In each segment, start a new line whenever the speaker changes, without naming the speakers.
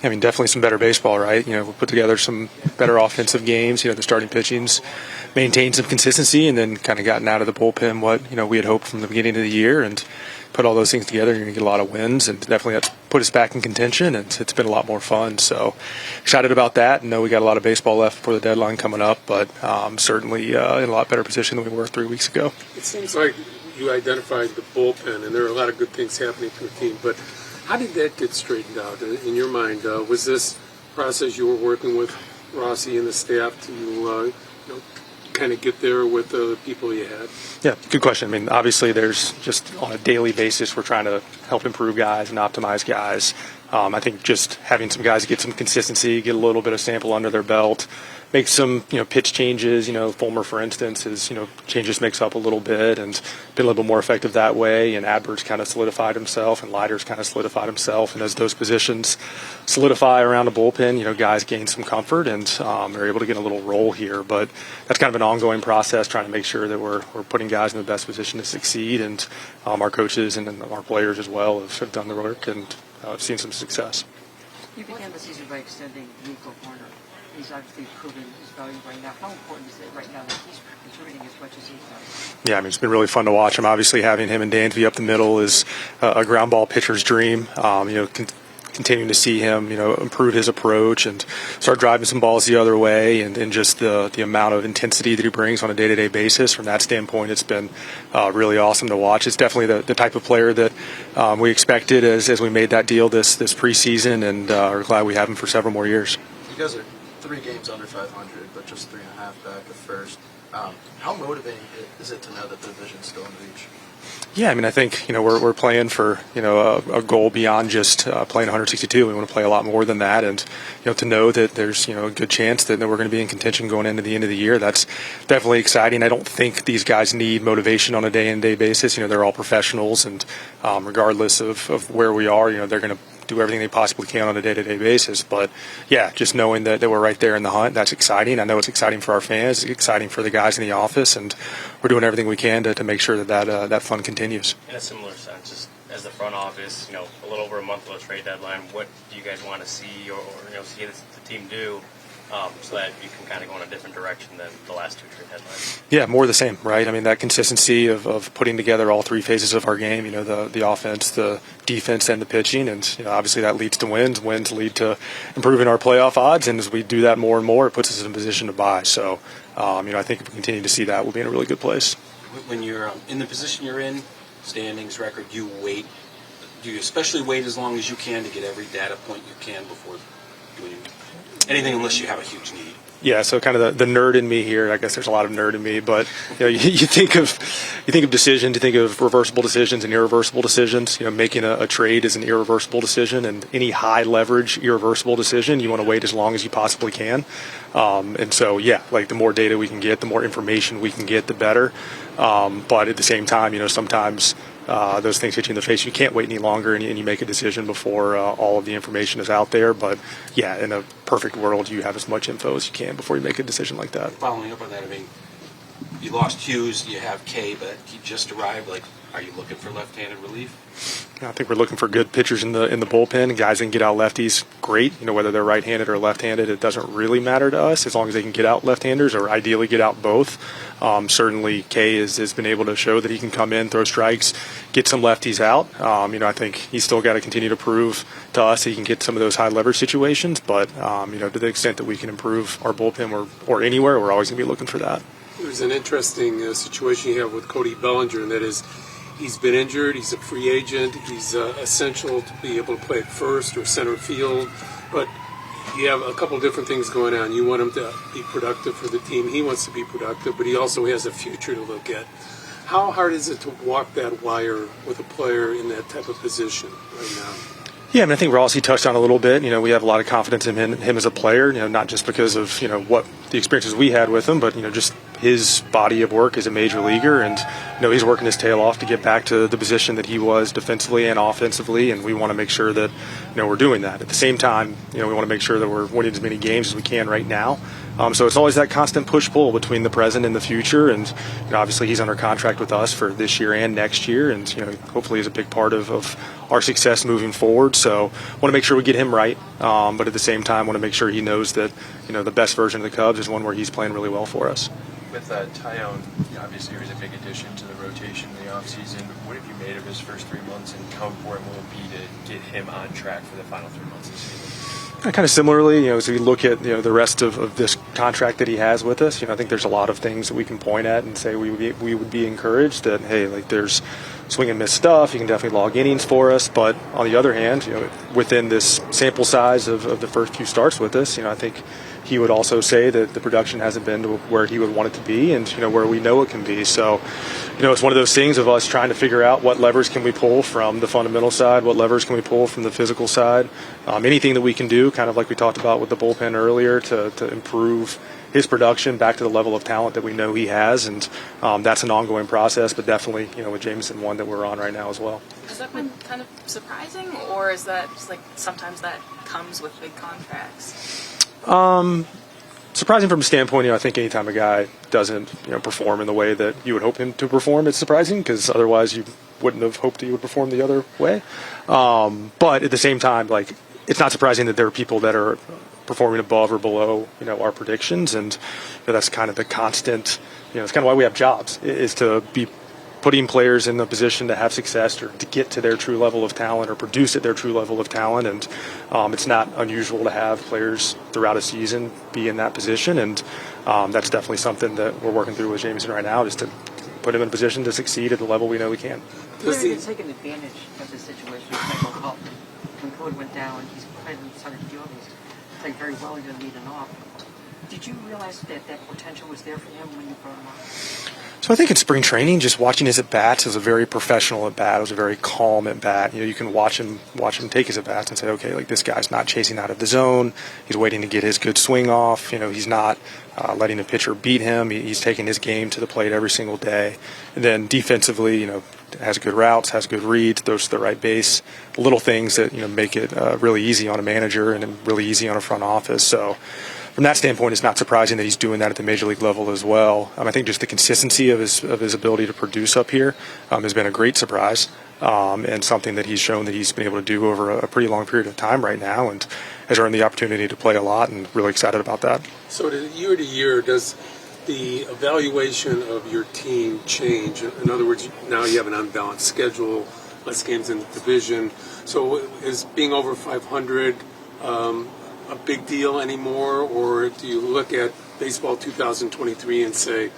I mean, definitely some better baseball, right? We put together some better offensive games. The starting pitching's maintained some consistency, and then kind of gotten out of the bullpen what we had hoped from the beginning of the year, and put all those things together. You're going to get a lot of wins, and definitely that's put us back in contention, and it's been a lot more fun. So excited about that. And know we got a lot of baseball left before the deadline coming up, but certainly in a lot better position than we were 3 weeks ago.
It seems like you identified the bullpen, and there are a lot of good things happening to the team, but how did that get straightened out in your mind? Was this process you were working with Rossi and the staff to kind of get there with the people you had?
Yeah, good question. I mean, obviously there's just on a daily basis we're trying to help improve guys and optimize guys. I think just having some guys get some consistency, get a little bit of sample under their belt, make some pitch changes. Fulmer, for instance, his changes mix up a little bit and been a little bit more effective that way. And Adbert's kind of solidified himself, and Leiter's kind of solidified himself. And as those positions solidify around the bullpen, guys gain some comfort and are able to get a little roll here. But that's kind of an ongoing process, trying to make sure that we're putting guys in the best position to succeed. And our coaches and our players as well have done the work and seen some success.
You began the season by extending Nico Warner. He's obviously proven his value right now. How important is it right now that he's contributing as much as he does?
Yeah, I mean, it's been really fun to watch him. Obviously, having him and Dansby up the middle is a ground ball pitcher's dream. Continuing to see him, improve his approach and start driving some balls the other way, and just the amount of intensity that he brings on a day-to-day basis. From that standpoint, it's been really awesome to watch. It's definitely the type of player that we expected as we made that deal this preseason, and are glad we have him for several more years.
You guys are 3 games under 500, but just 3.5 back at first. How motivating is it to know that the division's still in reach?
Yeah, I mean, I think we're playing for a goal beyond just playing 162. We want to play a lot more than that, and to know that there's a good chance that we're going to be in contention going into the end of the year. That's definitely exciting. I don't think these guys need motivation on a day-in-day basis. They're all professionals, and regardless of where we are, they're going to do everything they possibly can on a day-to-day basis. But yeah, just knowing that we're right there in the hunt, that's exciting. I know it's exciting for our fans, it's exciting for the guys in the office, and we're doing everything we can to make sure that fun continues.
In a similar sense, just as the front office, a little over a month of the trade deadline, what do you guys want to see or see the team do so that you can kind of go in a different direction than the last 2 trade deadlines?
Yeah, more of the same, right? I mean, that consistency of putting together all 3 phases of our game, the offense, the defense, and the pitching, and obviously that leads to wins. Wins lead to improving our playoff odds, and as we do that more and more, it puts us in a position to buy. So, I think if we continue to see that, we'll be in a really good place.
When you're in the position you're in, standings, record, you wait. Do you especially wait as long as you can to get every data point you can before doing anything, unless you have a huge need?
Yeah, so kind of the nerd in me here. I guess there's a lot of nerd in me, but you think of decisions, you think of reversible decisions and irreversible decisions. Making a trade is an irreversible decision, and any high leverage irreversible decision, you want to wait as long as you possibly can. And so yeah, like the more data we can get, the more information we can get, the better. But at the same time, sometimes those things hit you in the face. You can't wait any longer, and you make a decision before all of the information is out there. But yeah, in a perfect world, you have as much info as you can before you make a decision like that.
Following up on that, I mean, you lost Hughes, you have Kay, but he just arrived. Are you looking for left-handed relief?
I think we're looking for good pitchers in the bullpen. Guys that can get out lefties, great. Whether they're right-handed or left-handed, it doesn't really matter to us as long as they can get out left-handers or ideally get out both. Certainly, Kay has been able to show that he can come in, throw strikes, get some lefties out. I think he's still got to continue to prove to us that he can get some of those high-leverage situations. But, to the extent that we can improve our bullpen or anywhere, we're always going to be looking for that.
There's an interesting situation you have with Cody Bellinger, and that is he's been injured, he's a free agent, he's essential to be able to play at first or center field, but you have a couple different things going on. You want him to be productive for the team, he wants to be productive, but he also has a future to look at. How hard is it to walk that wire with a player in that type of position right now?
Yeah, I mean, I think Rossi touched on a little bit. We have a lot of confidence in him as a player, not just because of, what the experiences we had with him, but, just his body of work as a major leaguer, and he's working his tail off to get back to the position that he was defensively and offensively, and we want to make sure that we're doing that. At the same time, we want to make sure that we're winning as many games as we can right now. So it's always that constant push-pull between the present and the future, and obviously he's under contract with us for this year and next year, and hopefully is a big part of our success moving forward. So want to make sure we get him right, but at the same time want to make sure he knows that the best version of the Cubs is one where he's playing really well for us.
With Tyone, obviously he was a big addition to the rotation in the offseason. What have you made of his first 3 months, and how important will it be to get him on track for the final 3 months of the season?
Kind of similarly, as we look at the rest of this contract that he has with us, I think there's a lot of things that we can point at and say we would be encouraged that, hey, like there's swing and miss stuff. He can definitely log innings for us, but on the other hand, within this sample size of the first few starts with us, I think he would also say that the production hasn't been to where he would want it to be, and where we know it can be. So, it's one of those things of us trying to figure out what levers can we pull from the fundamental side, what levers can we pull from the physical side, anything that we can do, kind of like we talked about with the bullpen earlier, to improve his production back to the level of talent that we know he has, and that's an ongoing process, but definitely, with Jameson, one that we're on right now as well.
Has that been kind of surprising, or is that just like sometimes that comes with big contracts?
Surprising from a standpoint, I think anytime a guy doesn't, perform in the way that you would hope him to perform, it's surprising, because otherwise you wouldn't have hoped that he would perform the other way. But at the same time, like, it's not surprising that there are people that are performing above or below, our predictions, and that's kind of the constant. It's kind of why we have jobs, is to be putting players in the position to have success or to get to their true level of talent or produce at their true level of talent. And it's not unusual to have players throughout a season be in that position. And that's definitely something that we're working through with Jameson right now, just to put him in a position to succeed at the level we know we can.
Does he taken advantage of the situation with Michael Huff? When Code went down, he's finally started doing this. Played very well in the lead and off. Did you realize that potential was there for him when you brought him on?
So I think in spring training, just watching his at-bats, it was a very professional at-bat. It was a very calm at-bat. You can watch him take his at-bats and say, okay, like, this guy's not chasing out of the zone. He's waiting to get his good swing off. He's not letting the pitcher beat him. He's taking his game to the plate every single day. And then defensively, has good routes, has good reads, throws to the right base. Little things that, make it really easy on a manager and really easy on a front office. So from that standpoint, it's not surprising that he's doing that at the major league level as well. I think just the consistency of his ability to produce up here has been a great surprise, and something that he's shown that he's been able to do over a pretty long period of time right now, and has earned the opportunity to play a lot, and really excited about that.
So year to year, does the evaluation of your team change? In other words, now you have an unbalanced schedule, less games in the division. So is being over 500 a big deal anymore, or do you look at baseball 2023 and say,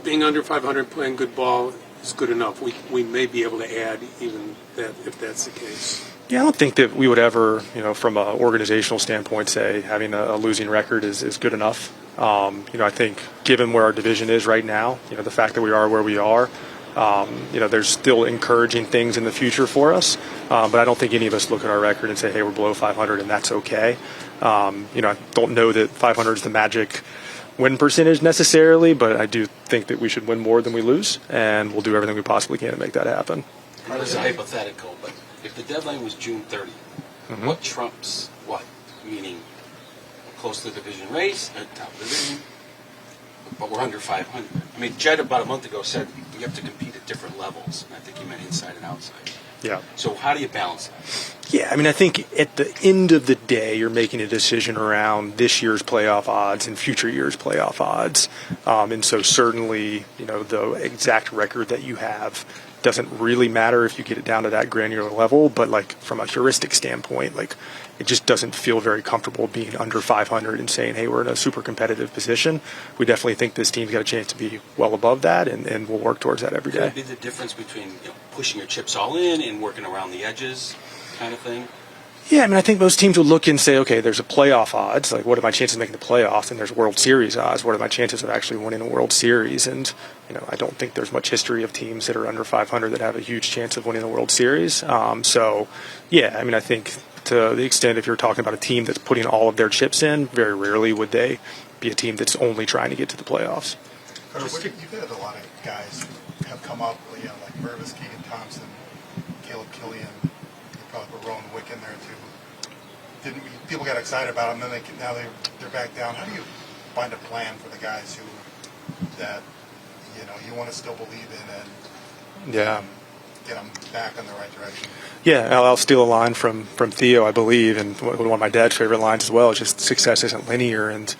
being under 500, playing good ball is good enough? We may be able to add even that if that's the case.
Yeah, I don't think that we would ever, from an organizational standpoint, say having a losing record is good enough. I think given where our division is right now, the fact that we are where we are, there's still encouraging things in the future for us, but I don't think any of us look at our record and say, hey, we're below 500 and that's okay. I don't know that 500 is the magic win percentage necessarily, but I do think that we should win more than we lose, and we'll do everything we possibly can to make that happen.
This is a hypothetical, but if the deadline was June 30th, what trumps what? Meaning, we're close to the division race, top of the division, but we're under 500. I mean, Jed about a month ago said you have to compete at different levels, and I think he meant inside and outside.
Yeah.
So how do you balance that?
Yeah, I think at the end of the day, you're making a decision around this year's playoff odds and future year's playoff odds. And so certainly, the exact record that you have doesn't really matter if you get it down to that granular level, but like from a heuristic standpoint, like it just doesn't feel very comfortable being under 500 and saying, hey, we're in a super competitive position. We definitely think this team's got a chance to be well above that, and we'll work towards that every day.
Could it be the difference between pushing your chips all in and working around the edges kind of thing?
Yeah, I think most teams would look and say, okay, there's a playoff odds. Like, what are my chances of making the playoffs? And there's World Series odds. What are my chances of actually winning a World Series? And, I don't think there's much history of teams that are under 500 that have a huge chance of winning the World Series. So, yeah, I think to the extent if you're talking about a team that's putting all of their chips in, very rarely would they be a team that's only trying to get to the playoffs.
You've had a lot of guys have come up, like Mervis, Keegan Thompson, Caleb Killian, you probably put Rowan Wick in there too. People got excited about them, then now they're back down. How do you find a plan for the guys that you want to still believe in and get them back in the right direction?
Yeah, I'll steal a line from Theo, I believe, and one of my dad's favorite lines as well is just success isn't linear, and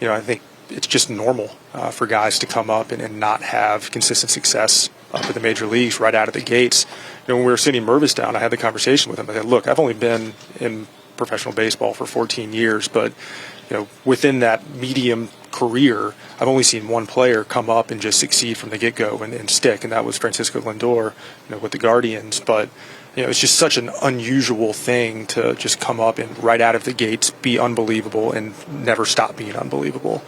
I think it's just normal for guys to come up and not have consistent success up at the major leagues right out of the gates. When we were sitting Mervis down, I had the conversation with him. I said, look, I've only been in professional baseball for 14 years, but within that medium career, I've only seen one player come up and just succeed from the get-go and stick, and that was Francisco Lindor, with the Guardians. But it's just such an unusual thing to just come up and right out of the gates be unbelievable and never stop being unbelievable.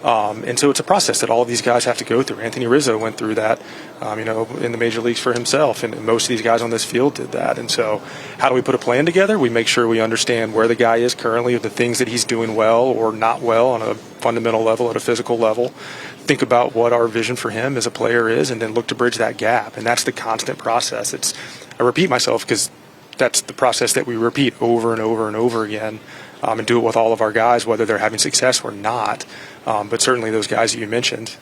And so it's a process that all of these guys have to go through. Anthony Rizzo went through that, in the major leagues for himself, and most of these guys on this field did that. And so how do we put a plan together? We make sure we understand where the guy is currently, the things that he's doing well or not well on a fundamental level, at a physical level. Think about what our vision for him as a player is, and then look to bridge that gap. And that's the constant process. I repeat myself because that's the process that we repeat over and over and over again, and do it with all of our guys, whether they're having success or not. But certainly those guys that you mentioned,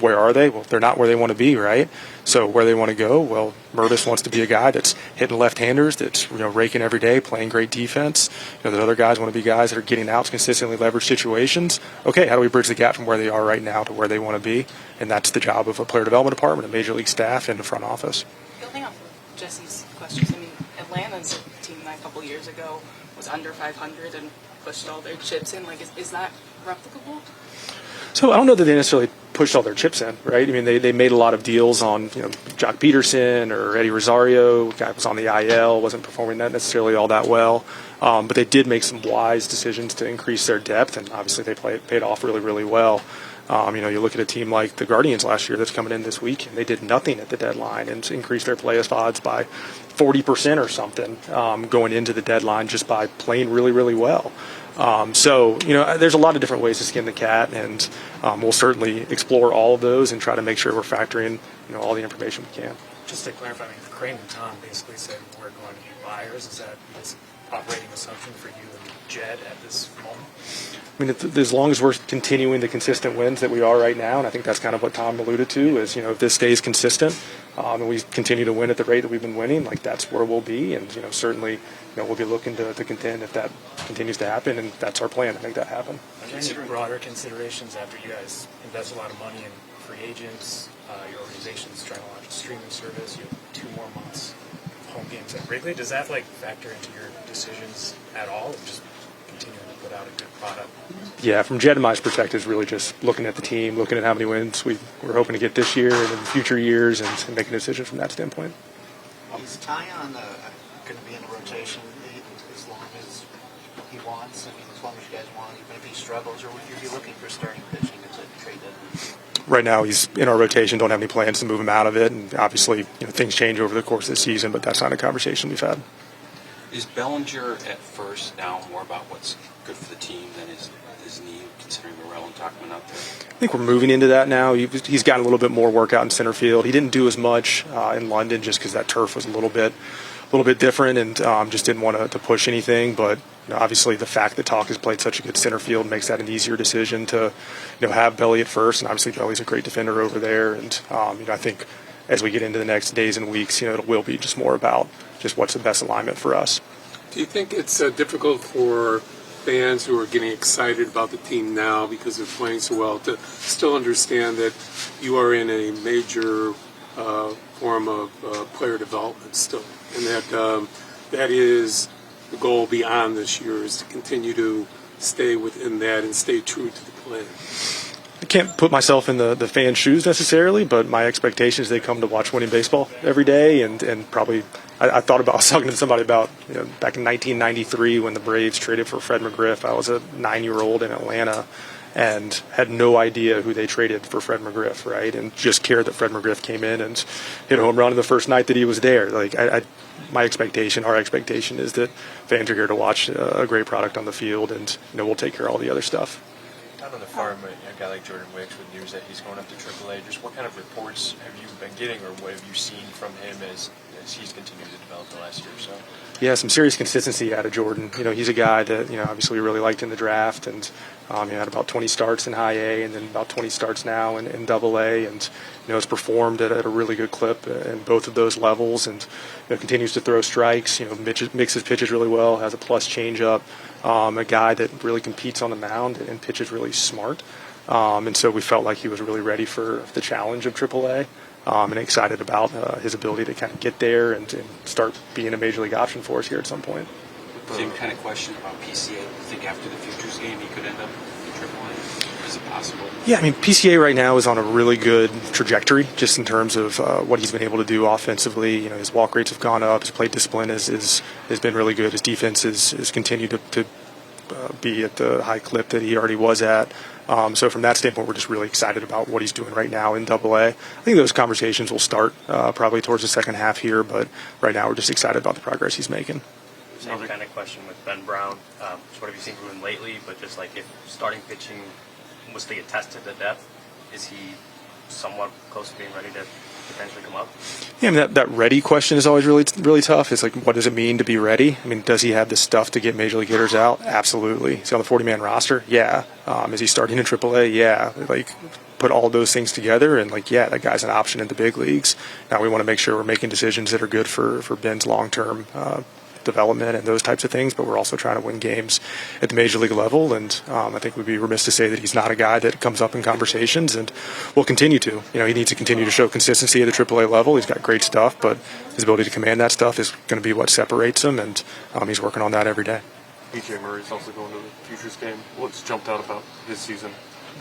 where are they? Well, they're not where they want to be, right? So where they want to go, well, Mervis wants to be a guy that's hitting left-handers, that's raking every day, playing great defense. The other guys want to be guys that are getting outs, consistently leveraged situations. Okay, how do we bridge the gap from where they are right now to where they want to be? And that's the job of a player development department, a major league staff, and the front office.
Building off of Jesse's questions, Atlanta's team a couple years ago was under 500 and pushed all their chips in. Is that replicable?
So I don't know that they necessarily pushed all their chips in, right? They made a lot of deals on, Jock Peterson or Eddie Rosario. Guy was on the IL, wasn't performing that necessarily all that well. But they did make some wise decisions to increase their depth, and obviously they paid off really, really well. You look at a team like the Guardians last year that's coming in this week, and they did nothing at the deadline and increased their playoff odds by 40% or something going into the deadline just by playing really, really well. So there's a lot of different ways to skin the cat, and we'll certainly explore all of those and try to make sure we're factoring all the information we can.
Just to clarify, Crane and Tom basically said we're going to be buyers. Is that his operating assumption for you and Jed at this moment?
As long as we're continuing the consistent wins that we are right now, and I think that's kind of what Tom alluded to, is if this stays consistent and we continue to win at the rate that we've been winning, that's where we'll be, and certainly we'll be looking to contend if that continues to happen, and that's our plan to make that happen.
Are there any broader considerations after you guys invest a lot of money in free agents? Your organization's trying to launch a streaming service. You have 2 more months of home games at Wrigley. Does that factor into your decisions at all? Or just continuing to put out a good product?
Yeah, from Jed and my perspective, really just looking at the team, looking at how many wins we're hoping to get this year and in future years, and making a decision from that standpoint.
Is Tyon going to be in the rotation as long as he wants? As long as you guys want, even if he struggles, or would you be looking for starting pitching at the trade deadline?
Right now, he's in our rotation. Don't have any plans to move him out of it, and obviously, things change over the course of the season. But that's not a conversation we've had.
Is Bellinger at first now more about what's good for the team than his knee, considering Morel and Tachman out there?
I think we're moving into that now. He's gotten a little bit more work out in center field. He didn't do as much in London just because that turf was a little bit different, and just didn't want to push anything. But obviously, the fact that Talk has played such a good center field makes that an easier decision to have Belly at first. And obviously, Belly's a great defender over there. And I think as we get into the next days and weeks, it will be just more about just what's the best alignment for us.
Do you think it's difficult for fans who are getting excited about the team now because they're playing so well to still understand that you are in a major form of player development still, and that is the goal beyond this year, is to continue to stay within that and stay true to the plan?
I can't put myself in the fans' shoes necessarily, but my expectation is they come to watch winning baseball every day, and probably I was talking to somebody about back in 1993 when the Braves traded for Fred McGriff. I was a 9-year-old in Atlanta and had no idea who they traded for Fred McGriff, right? And just cared that Fred McGriff came in and hit a home run in the first night that he was there. Our expectation is that fans are here to watch a great product on the field, and we'll take care of all the other stuff.
Down on the farm, a guy like Jordan Wicks with news that he's going up to AAA. Just what kind of reports have you been getting, or what have you seen from him as he's continued to develop the last year or so?
Yeah, some serious consistency out of Jordan. He's a guy that, obviously we really liked in the draft, and he had about 20 starts in high A and then about 20 starts now in double A, and, has performed at a really good clip in both of those levels, and, continues to throw strikes, mixes pitches really well, has a plus changeup, a guy that really competes on the mound and pitches really smart. And so we felt like he was really ready for the challenge of AAA. And excited about his ability to kind of get there and start being a major league option for us here at some point.
Same kind of question about PCA. Do you think after the Futures game he could end up in AAA? Is it possible?
Yeah, PCA right now is on a really good trajectory just in terms of what he's been able to do offensively. His walk rates have gone up. His plate discipline has been really good. His defense has continued to be at the high clip that he already was at. So from that standpoint, we're just really excited about what he's doing right now in Double A. I think those conversations will start probably towards the second half here, but right now we're just excited about the progress he's making.
Same kind of question with Ben Brown. So what have you seen from him lately? But just like if starting pitching was to get tested to depth, is he somewhat close to being ready to potentially come up?
Yeah, that ready question is always really, really tough. It's like, what does it mean to be ready? Does he have the stuff to get major league hitters out? Absolutely. Is he on the 40-man roster? Yeah. Is he starting in AAA? Yeah. Put all those things together, and that guy's an option in the big leagues. Now we want to make sure we're making decisions that are good for Ben's long-term development and those types of things, but we're also trying to win games at the major league level, and I think we'd be remiss to say that he's not a guy that comes up in conversations, and will continue to. He needs to continue to show consistency at the AAA level. He's got great stuff, but his ability to command that stuff is going to be what separates him, and he's working on that every day.
BJ Murray's also going to the Futures game. What's jumped out about his season?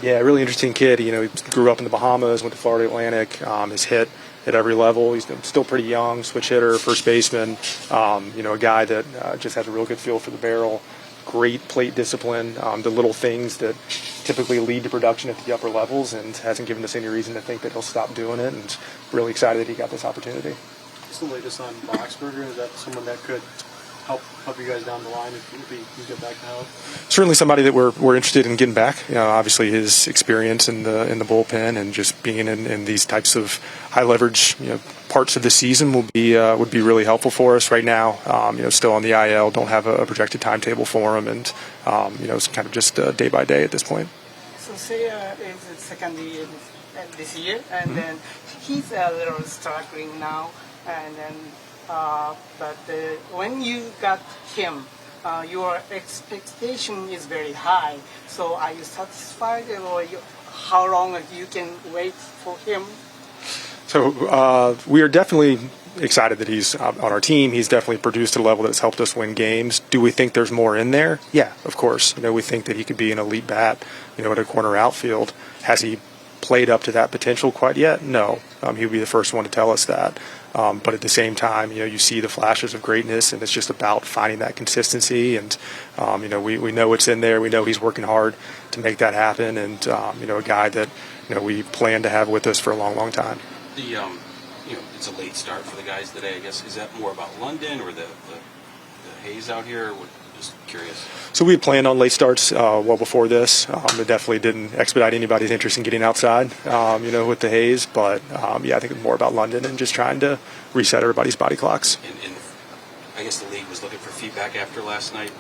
Yeah, really interesting kid. He grew up in the Bahamas, went to Florida Atlantic, has hit at every level. He's still pretty young, switch hitter, first baseman, a guy that just has a real good feel for the barrel, great plate discipline, the little things that typically lead to production at the upper levels, and hasn't given us any reason to think that he'll stop doing it, and really excited that he got this opportunity.
What's the latest on Boxberger? Is that someone that could help you guys down the line if you get back to health?
Certainly somebody that we're interested in getting back. Obviously his experience in the bullpen and just being in these types of high leverage parts of the season would be really helpful for us right now. Still on the IL, don't have a projected timetable for him, and it's kind of just day by day at this point.
So say is the second year this year, and then he's a little struggling now, and then. But when you got him, your expectation is very high. So are you satisfied, or how long you can wait for him?
So we are definitely excited that he's on our team. He's definitely produced at a level that's helped us win games. Do we think there's more in there? Yeah, of course. We think that he could be an elite bat, at a corner outfield. Has he played up to that potential quite yet? No. He would be the first one to tell us that. But at the same time, you see the flashes of greatness, and it's just about finding that consistency. And, we know it's in there. We know he's working hard to make that happen. And, a guy that, we plan to have with us for a long, long time.
It's a late start for the guys today, I guess. Is that more about London or the haze out here? Just curious.
So we had planned on late starts well before this. It definitely didn't expedite anybody's interest in getting outside, with the haze. But, I think it's more about London and just trying to reset everybody's body clocks.
And I guess the league was looking for feedback after last night.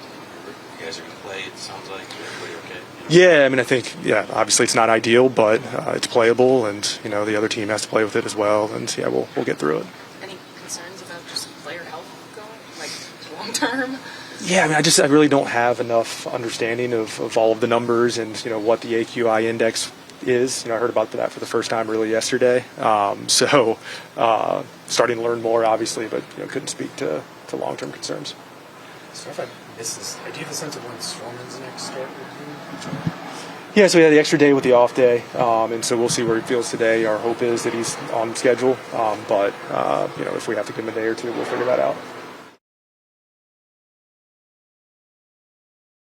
You guys are going to play, it sounds like. Everybody okay?
Yeah, I think, obviously it's not ideal, but it's playable, and, the other team has to play with it as well. And, we'll get through it.
Any concerns about just player health going, long term?
Yeah, I really don't have enough understanding of all of the numbers and, what the AQI index is. I heard about that for the first time really yesterday. So starting to learn more, obviously, but, couldn't speak to long-term concerns.
So if I miss this, do you have a sense of when Stroman's next start would be?
Yeah, so we had the extra day with the off day, and so we'll see where he feels today. Our hope is that he's on schedule, but, if we have to give him a day or two, we'll figure that out.